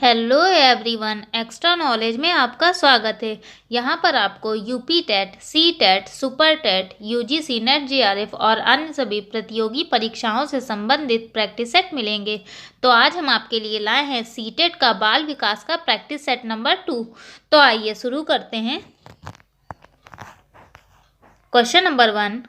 Hello everyone, extra knowledge में आपका स्वागत है। यहाँ पर आपको UP TET, C TET, super TET, UGC NET, JRF और अन्य सभी प्रतियोगी परीक्षाओं से संबंधित प्रैक्टिस सेट मिलेंगे। तो आज हम आपके लिए लाए हैं सी टेट का बाल विकास का प्रैक्टिस सेट नंबर 2। तो आइए शुरू करते हैं। क्वेश्चन नंबर 1,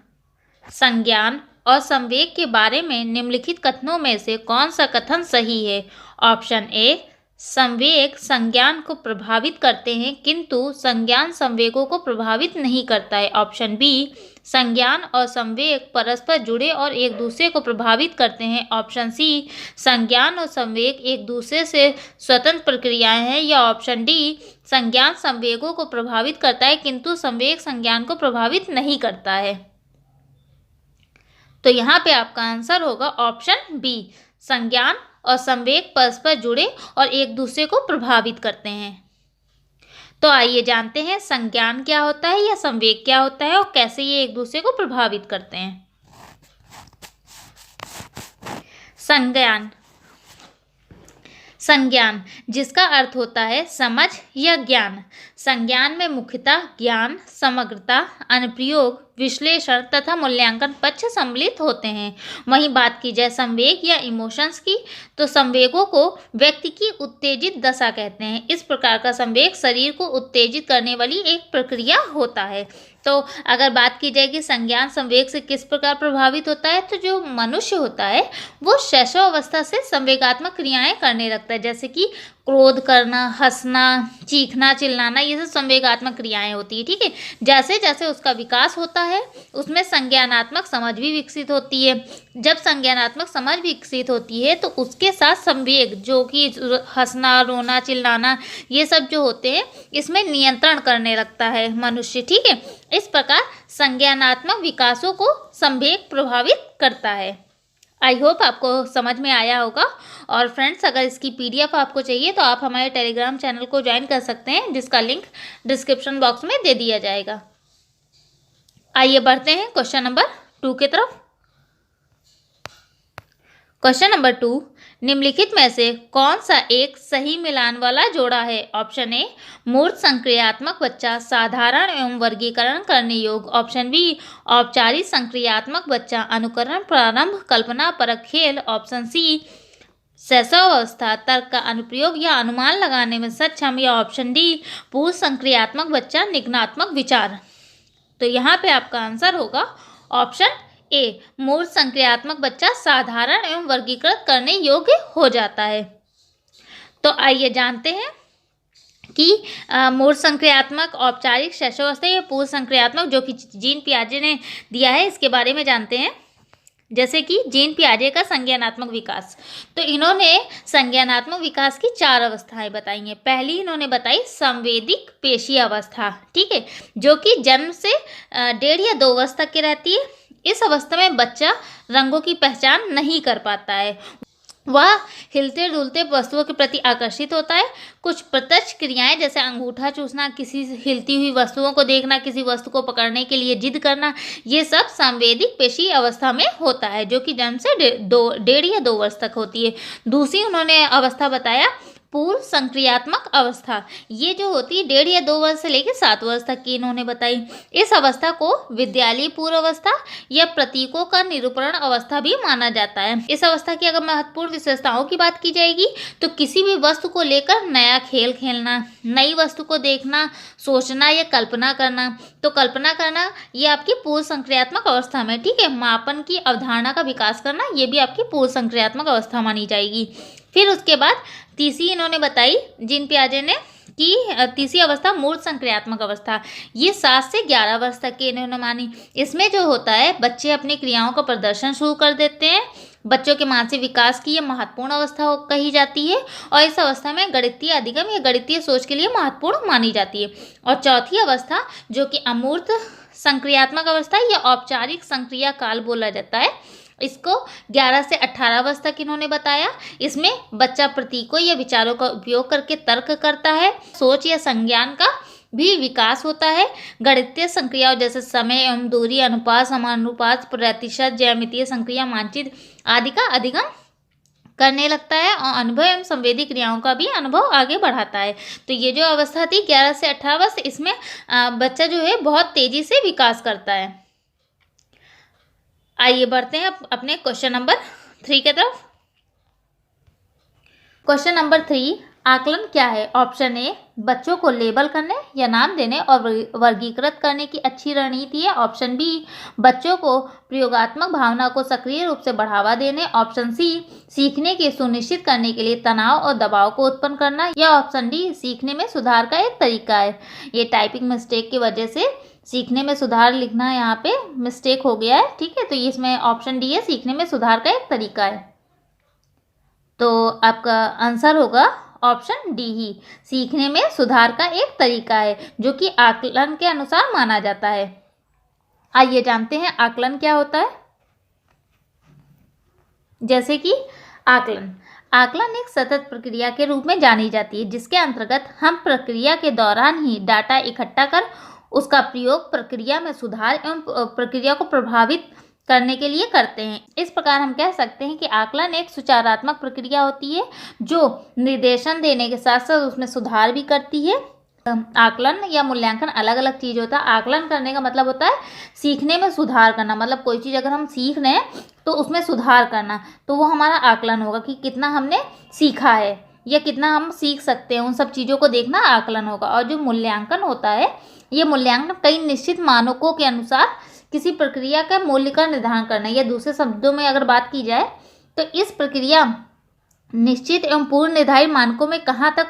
संज्ञान और संवेग के बारे में निम्नलिखित कथनों में से कौन सा कथन सही है? ऑप्शन ए, संवेग संज्ञान को प्रभावित करते हैं किंतु संज्ञान संवेगों को प्रभावित नहीं करता है। ऑप्शन बी, संज्ञान और संवेग परस्पर जुड़े और एक दूसरे को प्रभावित करते हैं। ऑप्शन सी, संज्ञान और संवेग एक दूसरे से स्वतंत्र प्रक्रियाएं हैं। या ऑप्शन डी, संज्ञान संवेगों को प्रभावित करता है किंतु संवेग संज्ञान को प्रभावित नहीं करता है। तो यहाँ पे आपका आंसर होगा ऑप्शन बी, संज्ञान और संवेग परस्पर जुड़े और एक दूसरे को प्रभावित करते हैं। तो आइए जानते हैं संज्ञान क्या होता है या संवेग क्या होता है और कैसे ये एक दूसरे को प्रभावित करते हैं। संज्ञान, संज्ञान जिसका अर्थ होता है समझ या ज्ञान। संज्ञान में मुख्यतः ज्ञान, समग्रता, अनुप्रयोग, विश्लेषण तथा मूल्यांकन पक्ष सम्मिलित होते हैं। वहीं बात की जाए संवेग या इमोशंस की, तो संवेगों को व्यक्ति की उत्तेजित दशा कहते हैं। इस प्रकार का संवेग शरीर को उत्तेजित करने वाली एक प्रक्रिया होता है। तो अगर बात की जाए कि संज्ञान संवेग से किस प्रकार प्रभावित होता है, तो जो मनुष्य होता है वो शैशव अवस्था से संवेगात्मक क्रियाएं करने लगता है, जैसे कि क्रोध करना, हंसना, चीखना, चिल्लाना, ये सब संवेगात्मक क्रियाएं होती है। ठीक है, जैसे जैसे उसका विकास होता है उसमें संज्ञानात्मक समझ भी विकसित होती है। जब संज्ञानात्मक समझ विकसित होती है तो उसके साथ संवेग, जो कि हंसना, रोना, चिल्लाना, ये सब जो होते हैं इसमें नियंत्रण करने लगता है मनुष्य। ठीक है, इस प्रकार संज्ञानात्मक विकासों को संवेग प्रभावित करता है। आई होप आपको समझ में आया होगा। और फ्रेंड्स, अगर इसकी पीडीएफ आपको चाहिए तो आप हमारे टेलीग्राम चैनल को ज्वाइन कर सकते हैं, जिसका लिंक डिस्क्रिप्शन बॉक्स में दे दिया जाएगा। आइए बढ़ते हैं क्वेश्चन नंबर 2 की तरफ। क्वेश्चन नंबर 2, निम्नलिखित में से कौन सा एक सही मिलान वाला जोड़ा है? ऑप्शन ए, मूर्त संक्रियात्मक बच्चा साधारण एवं वर्गीकरण करने योग्य। ऑप्शन बी, औपचारिक संक्रियात्मक बच्चा अनुकरण, प्रारंभ, कल्पना परक खेल। ऑप्शन सी, शैशव अवस्था तर्क का अनुप्रयोग या अनुमान लगाने में सक्षम। या ऑप्शन डी, पूर्व संक्रियात्मक बच्चा निगमनात्मक विचार। तो यहाँ पे आपका आंसर होगा ऑप्शन ए, मूर्त संक्रियात्मक बच्चा साधारण एवं वर्गीकृत करने योग्य हो जाता है। तो आइए जानते हैं कि मूर्त संक्रियात्मक, औपचारिक, शैशवावस्था या पूर्व संक्रियात्मक, जो कि जीन पियाजे ने दिया है, इसके बारे में जानते हैं। जैसे कि जीन पियाजे का संज्ञानात्मक विकास, तो इन्होंने संज्ञानात्मक विकास की 4 अवस्थाएं बताई हैं। पहली इन्होंने बताई संवेदिक पेशी अवस्था, ठीक है, जो कि जन्म से 1.5 या 2 वर्ष तक की रहती है। इस अवस्था में बच्चा रंगों की पहचान नहीं कर पाता है, वह हिलते डुलते वस्तुओं के प्रति आकर्षित होता है। कुछ प्रत्यक्ष क्रियाएं जैसे अंगूठा चूसना, किसी हिलती हुई वस्तुओं को देखना, किसी वस्तु को पकड़ने के लिए जिद करना, ये सब संवेदिक पेशी अवस्था में होता है, जो कि जन्म से 1.5 या 2 वर्ष तक होती है। दूसरी उन्होंने अवस्था बताया पूर्व संक्रियात्मक अवस्था, ये जो होती है 1.5 या 2 वर्ष से लेकर 7 वर्ष तक की इन्होंने बताई। इस अवस्था को विद्यालयी पूर्व अवस्था या प्रतीकों का निरूपण अवस्था भी माना जाता है। इस अवस्था की अगर महत्वपूर्ण विशेषताओं की बात की जाएगी तो किसी भी वस्तु को लेकर नया खेल खेलना, नई वस्तु को देखना, सोचना या कल्पना करना। तो कल्पना करना ये आपकी पूर्व संक्रियात्मक अवस्था में, ठीक है, मापन की अवधारणा का विकास करना, ये भी आपकी पूर्व संक्रियात्मक अवस्था मानी जाएगी। फिर उसके बाद तीसरी इन्होंने बताई जीन पियाजे ने कि तीसरी अवस्था मूर्त संक्रियात्मक अवस्था, ये 7 से 11 वर्ष तक की इन्होंने मानी। इसमें जो होता है बच्चे अपनी क्रियाओं का प्रदर्शन शुरू कर देते हैं। बच्चों के मानसिक विकास की यह महत्वपूर्ण अवस्था कही जाती है और इस अवस्था में गणितीय अधिगम या गणितीय सोच के लिए महत्वपूर्ण मानी जाती है। और चौथी अवस्था जो कि अमूर्त संक्रियात्मक अवस्था या औपचारिक संक्रिया काल बोला जाता है, इसको 11 से 18 वर्ष तक इन्होंने बताया। इसमें बच्चा प्रतीकों या विचारों का उपयोग करके तर्क करता है, सोच या संज्ञान का भी विकास होता है। गणितीय संक्रियाओं जैसे समय एवं दूरी, अनुपात, समानुपात, प्रतिशत, ज्यामितीय संक्रिया, मानचित्र आदि का अधिगम करने लगता है और अनुभव एवं संवेदी क्रियाओं का भी अनुभव आगे बढ़ाता है। तो ये जो अवस्था थी 11 से 18 वर्ष, इसमें बच्चा जो है बहुत तेजी से विकास करता है। आइए बढ़ते हैं अपने क्वेश्चन नंबर 3 की तरफ। क्वेश्चन नंबर 3, आकलन क्या है? ऑप्शन ए, बच्चों को लेबल करने या नाम देने और वर्गीकृत करने की अच्छी रणनीति है। ऑप्शन बी, बच्चों को प्रयोगात्मक भावना को सक्रिय रूप से बढ़ावा देने। ऑप्शन सी, सीखने के सुनिश्चित करने के लिए तनाव और दबाव को उत्पन्न करना। या ऑप्शन डी, सीखने में सुधार का एक तरीका है। ये टाइपिंग मिस्टेक की वजह से सीखने में सुधार लिखना यहाँ पे मिस्टेक हो गया है, ठीक है। तो इसमें ऑप्शन डी है, सीखने में सुधार का एक तरीका है। तो आपका आंसर होगा ऑप्शन डी ही, सीखने में सुधार का एक तरीका है जो कि आकलन के अनुसार माना जाता है। आइए जानते हैं आकलन क्या होता है। जैसे कि आकलन एक सतत प्रक्रिया के रूप में जानी जाती है, जिसके अंतर्गत हम प्रक्रिया के दौरान ही डाटा इकट्ठा कर उसका प्रयोग प्रक्रिया में सुधार एवं प्रक्रिया को प्रभावित करने के लिए करते हैं। इस प्रकार हम कह सकते हैं कि आकलन एक सुचारात्मक प्रक्रिया होती है जो निर्देशन देने के साथ साथ उसमें सुधार भी करती है। आकलन या मूल्यांकन अलग अलग चीज़ होता है। आकलन करने का मतलब होता है सीखने में सुधार करना, मतलब कोई चीज़ अगर हम सीख रहे हैं तो उसमें सुधार करना, तो वो हमारा आकलन होगा कि कितना हमने सीखा है या कितना हम सीख सकते हैं, उन सब चीज़ों को देखना आकलन होगा। और जो मूल्यांकन होता है, ये मूल्यांकन कई निश्चित मानकों के अनुसार किसी प्रक्रिया का मूल्य का निर्धारण करना, या दूसरे शब्दों में अगर बात की जाए तो इस प्रक्रिया निश्चित एवं पूर्व निर्धारित मानकों में कहाँ तक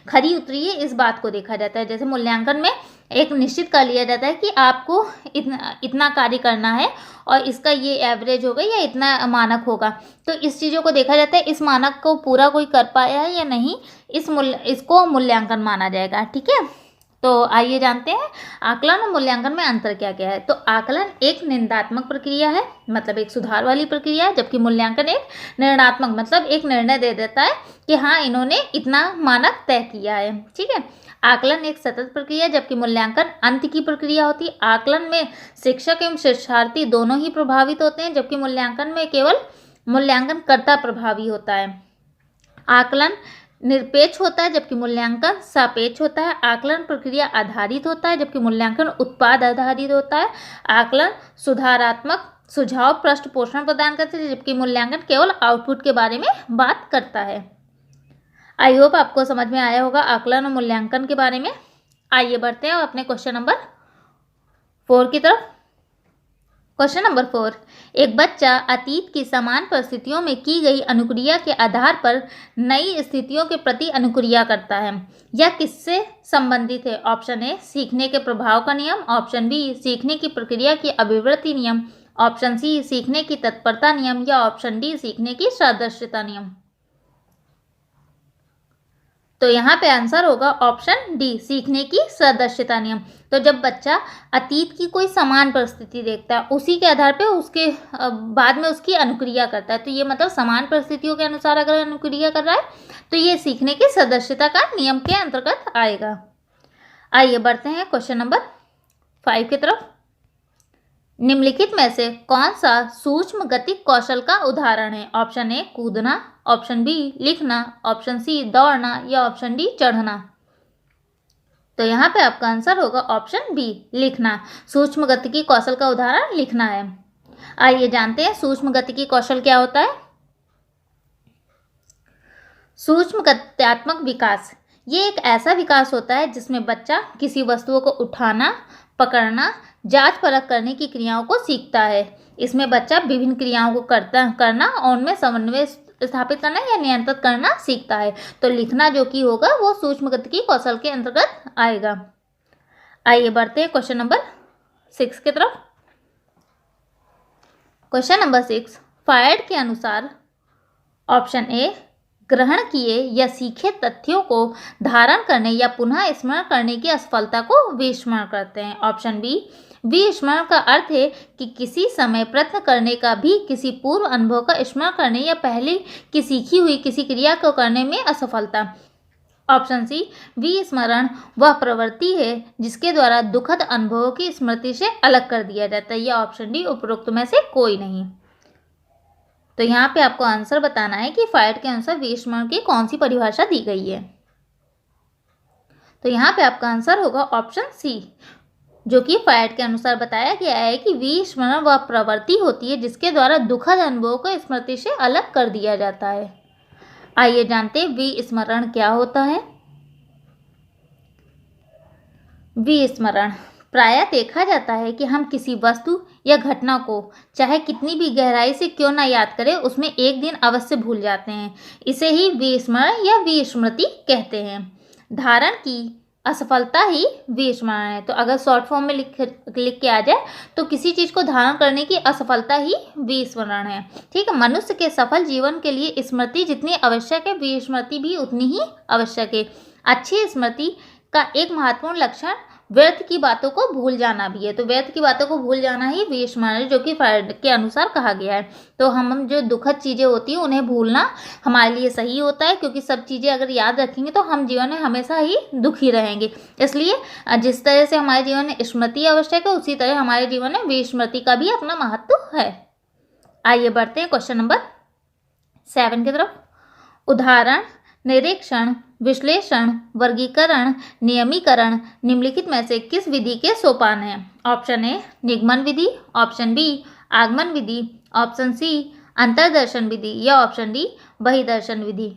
खरी उतरी है, इस बात को देखा जाता है। जैसे मूल्यांकन में एक निश्चित कर लिया जाता है कि आपको इतना कार्य करना है और इसका ये एवरेज होगा या इतना मानक होगा, तो इस चीज़ों को देखा जाता है, इस मानक को पूरा कोई कर पाया है या नहीं, इसको मूल्यांकन माना जाएगा, ठीक है। तो आइए जानते हैं आकलन और मूल्यांकन में अंतर क्या क्या है। तो आकलन एक निंदात्मक प्रक्रिया है, मतलब एक सुधार वाली प्रक्रिया है, जबकि मूल्यांकन एक निर्णयात्मक, मतलब एक निर्णय दे देता है कि हाँ इन्होंने इतना मानक तय किया है, ठीक है। आकलन एक सतत प्रक्रिया, जबकि मूल्यांकन अंत की प्रक्रिया होती है। आकलन में शिक्षक एवं शिक्षार्थी दोनों ही प्रभावित होते हैं, जबकि मूल्यांकन में केवल मूल्यांकनकर्ता प्रभावी होता है। आकलन निरपेक्ष होता है, जबकि मूल्यांकन सापेक्ष होता है। आकलन प्रक्रिया आधारित होता है, जबकि मूल्यांकन उत्पाद आधारित होता है। आकलन सुधारात्मक सुझाव पृष्ठ पोषण प्रदान करते हैं, जबकि मूल्यांकन केवल आउटपुट के बारे में बात करता है। आई होप आपको समझ में आया होगा आकलन और मूल्यांकन के बारे में। आइए बढ़ते हैं अपने क्वेश्चन नंबर 4 की तरफ। क्वेश्चन नंबर 4, एक बच्चा अतीत की समान परिस्थितियों में की गई अनुक्रिया के आधार पर नई स्थितियों के प्रति अनुक्रिया करता है। यह किससे संबंधित है? ऑप्शन ए, सीखने के प्रभाव का नियम। ऑप्शन बी, सीखने की प्रक्रिया की अभिवृद्धि नियम। ऑप्शन सी, सीखने की तत्परता नियम। या ऑप्शन डी, सीखने की सदस्यता नियम। तो यहाँ पे आंसर होगा ऑप्शन डी, सीखने की सदस्यता नियम। तो जब बच्चा अतीत की कोई समान परिस्थिति देखता है, उसी के आधार पे उसके बाद में उसकी अनुक्रिया करता है, तो ये मतलब समान परिस्थितियों के अनुसार अगर अनुक्रिया कर रहा है तो ये सीखने की सदस्यता का नियम के अंतर्गत आएगा। आइए बढ़ते हैं क्वेश्चन नंबर 5 की तरफ। निम्नलिखित में से कौन सा सूक्ष्म गतिक कौशल का उदाहरण है? ऑप्शन ए, कूदना। ऑप्शन बी, लिखना। ऑप्शन सी, दौड़ना। या ऑप्शन डी, चढ़ना। तो यहाँ पे आपका आंसर होगा ऑप्शन बी, लिखना। सूक्ष्म गतिकी कौशल का उदाहरण लिखना है। आइए जानते हैं सूक्ष्म गतिकी कौशल क्या होता है। सूक्ष्म गत्यात्मक विकास, ये एक ऐसा विकास होता है जिसमें बच्चा किसी वस्तुओं को उठाना, पकड़ना, जांच परख करने की क्रियाओं को सीखता है। इसमें बच्चा विभिन्न क्रियाओं को करना और उनमें समन्वय स्थापित करना या नियंत्रित करना सीखता है। तो लिखना जो कि होगा वो सूक्ष्म गतिकी कौशल के अंतर्गत आएगा। आइए बढ़ते हैं क्वेश्चन नंबर 6 की तरफ। क्वेश्चन नंबर 6, फायड के अनुसार ऑप्शन ए, ग्रहण किए या सीखे तथ्यों को धारण करने या पुनः स्मरण करने की असफलता को विस्मरण करते हैं। ऑप्शन बी, विस्मरण का अर्थ है कि किसी समय प्रयत्न करने का भी किसी पूर्व अनुभव का स्मरण करने या पहले की सीखी हुई किसी क्रिया को करने में असफलता। ऑप्शन सी, विस्मरण वह प्रवृत्ति है जिसके द्वारा दुखद अनुभवों की स्मृति से अलग कर दिया जाता है। या ऑप्शन डी, उपरोक्त में से कोई नहीं। तो यहाँ पे आपको आंसर बताना है कि फ्रायड के अनुसार विस्मरण की कौन सी परिभाषा दी गई है। तो यहाँ पे आपका आंसर होगा ऑप्शन सी, जो कि फ्रायड के अनुसार बताया गया है कि विस्मरण वह प्रवृत्ति होती है जिसके द्वारा दुखद अनुभवों को स्मृति से अलग कर दिया जाता है। आइए जानते हैं विस्मरण क्या होता है। विस्मरण प्रायः देखा जाता है कि हम किसी वस्तु या घटना को चाहे कितनी भी गहराई से क्यों ना याद करें, उसमें एक दिन अवश्य भूल जाते हैं। इसे ही विस्मरण या विस्मृति कहते हैं। धारण की असफलता ही विस्मरण है। तो अगर शॉर्ट फॉर्म में लिख के आ जाए तो किसी चीज़ को धारण करने की असफलता ही विस्मरण है। ठीक है, मनुष्य के सफल जीवन के लिए स्मृति जितनी आवश्यक है, विस्मृति भी उतनी ही आवश्यक है। अच्छी स्मृति का एक महत्वपूर्ण लक्षण व्यर्थ की बातों को भूल जाना भी है। तो व्यर्थ की बातों को भूल जाना ही विस्मरण है, जो कि फ्रायड के अनुसार कहा गया है। तो हम जो दुखद चीज़ें होती हैं उन्हें भूलना हमारे लिए सही होता है, क्योंकि सब चीज़ें अगर याद रखेंगे तो हम जीवन में हमेशा ही दुखी रहेंगे। इसलिए जिस तरह से हमारे जीवन में स्मृति आवश्यक है, उसी तरह हमारे जीवन में विस्मृति का भी अपना महत्व है। आइए बढ़ते हैं क्वेश्चन नंबर 7 की तरफ। उदाहरण, निरीक्षण, विश्लेषण, वर्गीकरण, नियमीकरण निम्नलिखित में से किस विधि के सोपान हैं? ऑप्शन ए निगमन विधि, ऑप्शन बी आगमन विधि, ऑप्शन सी अंतर्दर्शन विधि या ऑप्शन डी बहिर्दर्शन विधि।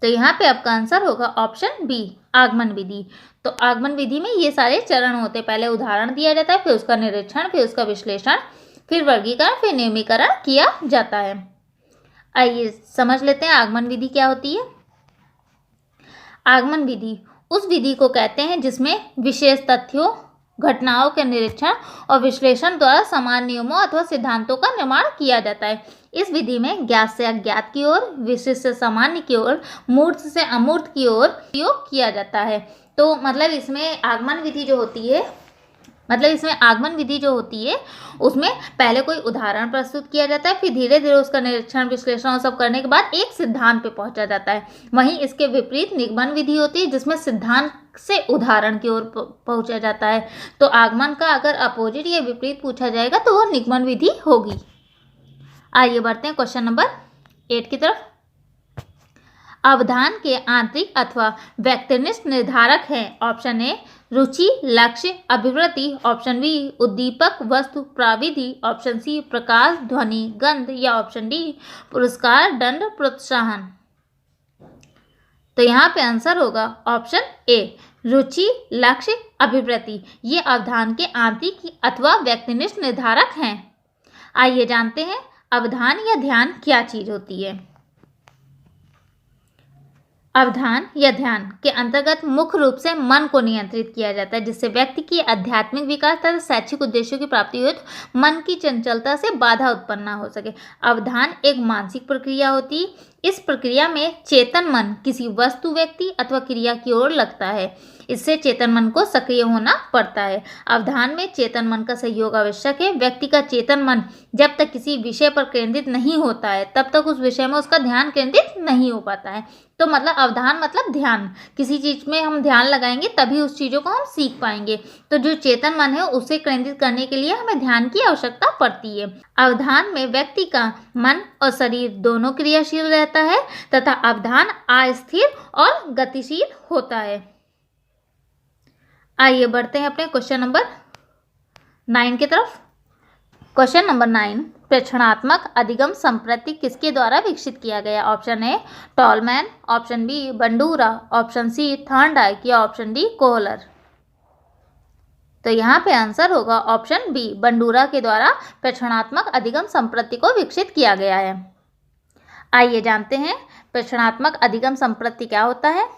तो यहाँ पे आपका आंसर होगा ऑप्शन बी आगमन विधि। तो आगमन विधि में ये सारे चरण होते हैं। पहले उदाहरण दिया जाता है, फिर उसका निरीक्षण, फिर उसका विश्लेषण, फिर वर्गीकरण, फिर नियमीकरण किया जाता है। आइए समझ लेते हैं आगमन विधि क्या होती है। आगमन विधि उस विधि को कहते हैं जिसमें विशेष तथ्यों, घटनाओं के निरीक्षण और विश्लेषण द्वारा समान नियमों अथवा सिद्धांतों का निर्माण किया जाता है। इस विधि में ज्ञात से अज्ञात की ओर, विशिष्ट से सामान्य की ओर, मूर्त से अमूर्त की ओर प्रयोग किया जाता है। तो मतलब इसमें आगमन विधि जो होती है, उसमें पहले कोई उदाहरण प्रस्तुत किया जाता है, फिर धीरे धीरे उसका निरीक्षण, विश्लेषण और सब करने के बाद एक सिद्धांत पे पहुंचा जाता है। वहीं इसके विपरीत निगमन विधि होती है, जिसमें सिद्धांत से उदाहरण की ओर पहुंचा जाता है। तो आगमन का अगर अपोजिट या विपरीत पूछा जाएगा तो वो निगमन विधि होगी। आइए बढ़ते हैं क्वेश्चन नंबर 8 की तरफ। अवधान के आंतरिक अथवा व्यक्तिनिष्ठ निर्धारक हैं। ऑप्शन ए रुचि, लक्ष्य, अभिवृत्ति, ऑप्शन बी उद्दीपक, वस्तु, प्राविधि, ऑप्शन सी प्रकाश, ध्वनि, गंध या ऑप्शन डी पुरस्कार, दंड, प्रोत्साहन। तो यहाँ पे आंसर होगा ऑप्शन ए रुचि, लक्ष्य, अभिवृत्ति। ये अवधान के आंतरिक अथवा व्यक्तिनिष्ठ निर्धारक हैं। आइए जानते हैं अवधान या ध्यान क्या चीज होती है। अवधान या ध्यान के अंतर्गत मुख्य रूप से मन को नियंत्रित किया जाता है, जिससे व्यक्ति की आध्यात्मिक विकास तथा शैक्षिक उद्देश्यों की प्राप्ति हेतु मन की चंचलता से बाधा उत्पन्न न हो सके। अवधान एक मानसिक प्रक्रिया होती है। इस प्रक्रिया में चेतन मन किसी वस्तु, व्यक्ति अथवा क्रिया की ओर लगता है। इससे चेतन मन को सक्रिय होना पड़ता है। अवधान में चेतन मन का सहयोग आवश्यक है। व्यक्ति का चेतन मन जब तक किसी विषय पर केंद्रित नहीं होता है, तब तक उस विषय में उसका ध्यान केंद्रित नहीं हो पाता है। तो मतलब अवधान मतलब ध्यान। किसी चीज में हम ध्यान लगाएंगे तभी उस चीज़ों को हम सीख पाएंगे। तो जो चेतन मन है उसे केंद्रित करने के लिए हमें ध्यान की आवश्यकता पड़ती है। अवधान में व्यक्ति का मन और शरीर दोनों क्रियाशील रहता है तथा अवधान अस्थिर और गतिशील होता है। आइए बढ़ते हैं अपने क्वेश्चन नंबर 9 की तरफ। क्वेश्चन नंबर 9, प्रेक्षणात्मक अधिगम संप्रति किसके द्वारा विकसित किया गया? Option A Tolman, option B Bandura, option C Thorndike या ऑप्शन डी कोहलर। तो यहाँ पे आंसर होगा ऑप्शन बी बंडूरा के द्वारा प्रेक्षणात्मक अधिगम संप्रति को विकसित किया गया है। आइए जानते हैं प्रेक्षणात्मक अधिगम संप्रति क्या होता है।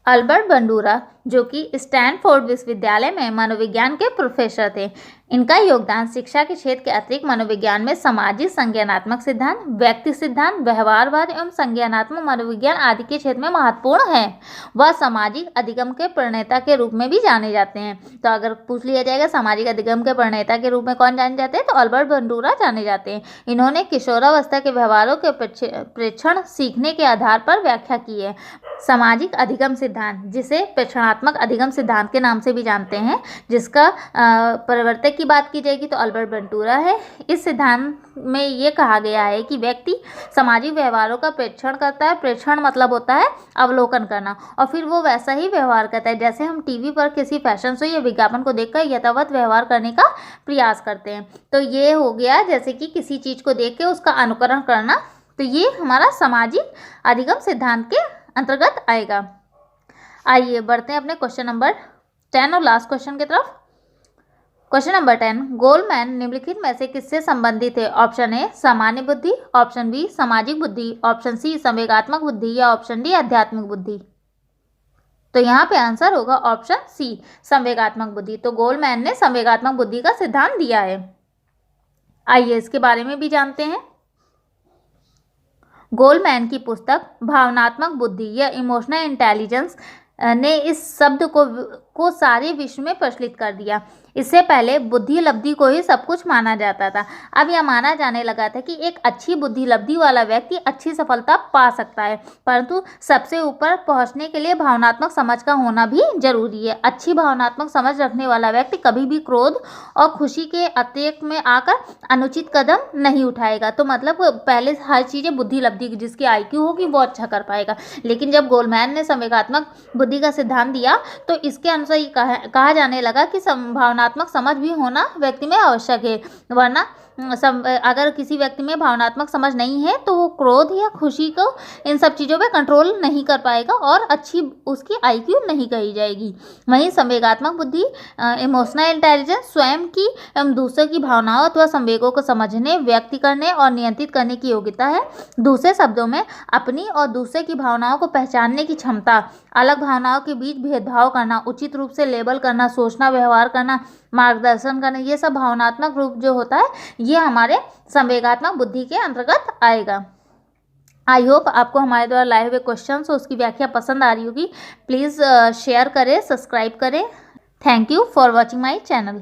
अल्बर्ट बंडूरा, जो कि स्टैनफोर्ड विश्वविद्यालय में मनोविज्ञान के प्रोफेसर थे, इनका योगदान शिक्षा के क्षेत्र के अतिरिक्त मनोविज्ञान में सामाजिक संज्ञानात्मक सिद्धांत, व्यक्ति सिद्धांत, व्यवहारवाद एवं संज्ञानात्मक मनोविज्ञान आदि के क्षेत्र में महत्वपूर्ण है। वह सामाजिक अधिगम के प्रणेता के रूप में भी जाने जाते हैं। तो अगर पूछ लिया जाएगा सामाजिक अधिगम के प्रणेता के रूप में कौन जाने जाते हैं, तो अल्बर्ट बंडूरा जाने जाते हैं। इन्होंने किशोरावस्था के व्यवहारों के प्रेक्षण सीखने के आधार पर व्याख्या की है। सामाजिक अधिगम सिद्धांत, जिसे प्रेक्षणात्मक अधिगम सिद्धांत के नाम से भी जानते हैं, जिसका प्रवर्तक की बात की जाएगी तो अल्बर्ट बंटूरा है। इस सिद्धांत में ये कहा गया है कि व्यक्ति सामाजिक व्यवहारों का प्रेक्षण करता है। प्रेक्षण मतलब होता है अवलोकन करना, और फिर वो वैसा ही व्यवहार करता है जैसे हम टीवी पर किसी फैशन शो या विज्ञापन को देखकर यथावत व्यवहार करने का प्रयास करते हैं। तो ये हो गया जैसे कि किसी चीज़ को देख के उसका अनुकरण करना। तो ये हमारा सामाजिक अधिगम सिद्धांत के अंतर्गत आएगा। आइए बढ़ते हैं अपने क्वेश्चन नंबर 10 और लास्ट क्वेश्चन की तरफ। क्वेश्चन नंबर 10, गोलमैन निम्नलिखित में से किससे संबंधित है? ऑप्शन ए सामान्य बुद्धि, ऑप्शन बी सामाजिक बुद्धि, ऑप्शन सी संवेगात्मक बुद्धि या ऑप्शन डी आध्यात्मिक बुद्धि। तो यहाँ पे आंसर होगा ऑप्शन सी संवेगात्मक बुद्धि। तो गोलमैन ने संवेगात्मक बुद्धि का सिद्धांत दिया है। आइए इसके बारे में भी जानते हैं। गोलमैन की पुस्तक भावनात्मक बुद्धि या इमोशनल इंटेलिजेंस ने इस शब्द को सारे विश्व में प्रचलित कर दिया। इससे पहले बुद्धि लब्धि को ही सब कुछ माना जाता था। अब यह माना जाने लगा था कि एक अच्छी बुद्धि लब्धि वाला व्यक्ति अच्छी सफलता पा सकता है, परंतु सबसे ऊपर पहुंचने के लिए भावनात्मक समझ का होना भी जरूरी है। अच्छी भावनात्मक समझ रखने वाला व्यक्ति कभी भी क्रोध और खुशी के अतिरेक में आकर अनुचित कदम नहीं उठाएगा। तो मतलब पहले हर चीज़ें बुद्धि लब्धि जिसकी IQ होगी वो अच्छा कर पाएगा। लेकिन जब गोलमैन ने संवेगात्मक बुद्धि का सिद्धांत दिया तो इसके अनुसार कहा जाने लगा कि भावनात्मक समझ भी होना व्यक्ति में आवश्यक है, वरना अगर किसी व्यक्ति में भावनात्मक समझ नहीं है तो वो क्रोध या खुशी को इन सब चीज़ों पे कंट्रोल नहीं कर पाएगा और अच्छी उसकी IQ नहीं कही जाएगी। वहीं संवेगात्मक बुद्धि इमोशनल इंटेलिजेंस स्वयं की एवं दूसरों की भावनाओं अथवा संवेगों को समझने, व्यक्त करने और नियंत्रित करने की योग्यता है। दूसरे शब्दों में अपनी और दूसरे की भावनाओं को पहचानने की क्षमता, अलग भावनाओं के बीच भेदभाव करना, उचित रूप से लेबल करना, सोचना, व्यवहार करना, मार्गदर्शन करना, ये सब भावनात्मक रूप जो होता है ये हमारे संवेगात्मक बुद्धि के अंतर्गत आएगा। आई होप आपको हमारे द्वारा लाए हुए क्वेश्चंस और उसकी व्याख्या पसंद आ रही होगी। प्लीज़ शेयर करें, सब्सक्राइब करें। Thank you for watching my channel.